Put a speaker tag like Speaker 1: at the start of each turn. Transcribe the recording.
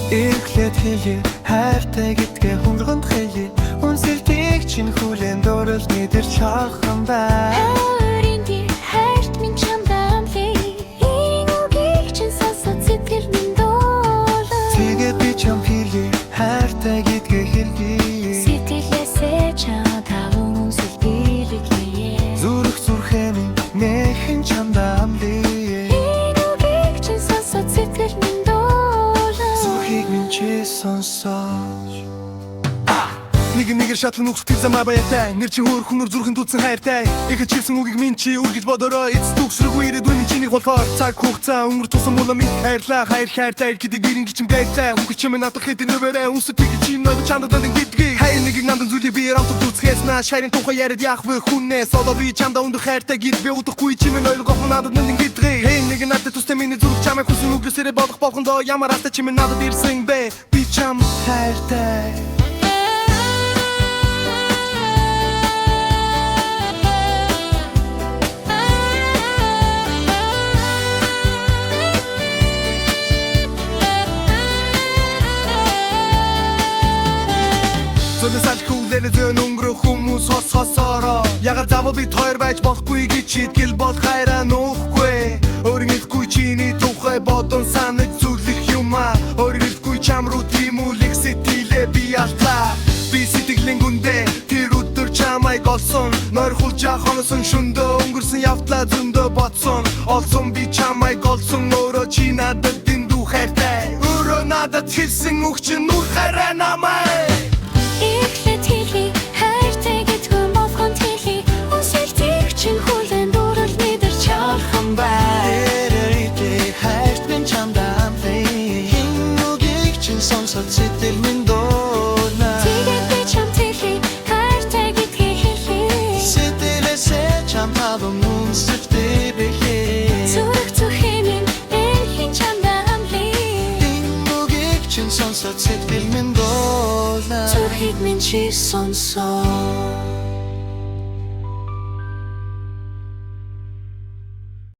Speaker 1: Эхлээд хэлье хайртай гэдгээ хүнганд хэлье үнсэлтийг чинь хүлээн дуурал мэдэрч хаахан бай
Speaker 2: Хайрын би хайрт минь чамдаа амлая энэ үгийг чинь сонсоод сэтгэл минь дуулаа
Speaker 1: Тэгээд би чам хэлье хайртай гэдгээ хэлье
Speaker 2: Сэтгэлээсээ чамдаа үнсэлтийг
Speaker 1: зүрх зүрхээ минь нэхэн чамдаа амлая
Speaker 2: энэ үгийг чинь сонсоод сэтгэл минь дуулаа
Speaker 1: зүрхийг минь чи сонсож Нэгэр шатлан үхсдэг замаа баяртай Нэр чи хөөр хүнөр зүрхэн тулсан хайртай Их чивсэн үгийг минь чи үргэж бодороо Эцэст үгсрэггүй ирээд үний чинийг болохоор Цаг хугацаа өнгөр тусан мула минь хайрлаа Хайр хайртай гэдэг гэрийн гिचим дайртай Үгүй чи минь надад хэдэн нөбөрэ Үнсэтгийг чи нойд чамд дандан гэдгийг Хайр нэгийг намдан зүйлийг би рамтад үзэхээс нааш Хайрын тухай яриад яах вэ хүнээс Одоо би чамда өндөр хайртай гэд би удахгүй чи минь ойлгох надад дандан гэдгийг Хей нэг надад тустай миний зүрх чамайг хүсэн үгсээрээ бодох болгондоо Ямар астай чи минь надад ирсэн бэ Би чам хайртай Зөвлөсөл хүлээрэ зөн өнгөрөх хүмүүс хосороо Ягаад завал бид хоёр байж болохгүй гэж шийтгэл бол хайраа нуухгүй Өөрийнхөө чиний тухай бодон санаж зүлэх юм а Өөрийнхөө чам руу тимүүлэх сэтгэлээ би алдлаа Би сэтгэлийн гүндээ тэр өдөр чамайг олсон Нойрхул жахоносон шөндөө өнгөрсөн явтлаа зөндөө бодсон Олсон би чамайг олсон өөрөө чи надад дэндүү хайртай Өөрөө надад хэлсэн үг чинь нүр хайраа намайг
Speaker 2: Эхлээд хэлье хайртай гэдгүй болгонд хэлье Үнсэлтийг чинь хүлээн дуурал мэдэрч хархан бай
Speaker 1: Хайрт минь чамдаа амлая Энэ үгийг чинь сонсоод сэтгэл минь дуулна
Speaker 2: Тэгээд би чамд хэлье хайртай гэдгийг хэлье
Speaker 1: Сэтгэлээсээ чам таван үнсэлтээ бэлээ
Speaker 2: Зүрх зүрхээ минь энэ чамдаа амлая
Speaker 1: Энэ үгийг чинь сонсоод сэтгэл минь дуулна
Speaker 2: Зүрхийг минь чи сонсоо